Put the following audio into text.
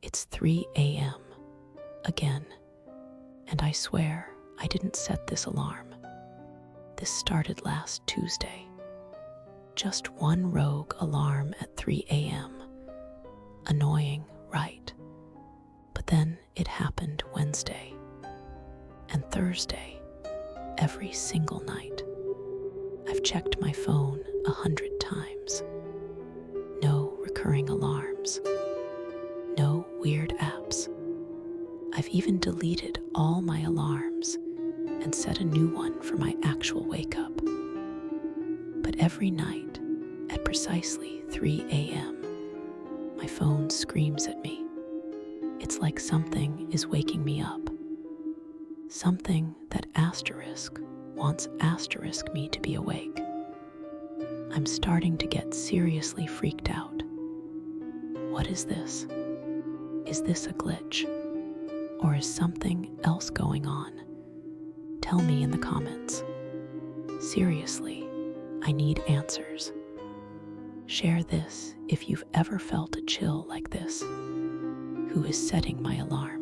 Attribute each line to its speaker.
Speaker 1: It's 3 a.m. again, and I swear I didn't set this alarm. This started last Tuesday. Just one rogue alarm at 3 a.m. Annoying, right? But then it happened Wednesday and Thursday, every single night. I've checked my phone 100 times. No recurring alarms. No weird apps. I've even deleted all my alarms and set a new one for my actual wake-up. But every night, at precisely 3 a.m., my phone screams at me. It's like something is waking me up. Something that asterisk wants asterisk me to be awake. I'm starting to get seriously freaked out. What is this? Is this a glitch? Or is something else going on? Tell me in the comments. Seriously, I need answers. Share this if you've ever felt a chill like this. Who is setting my alarm?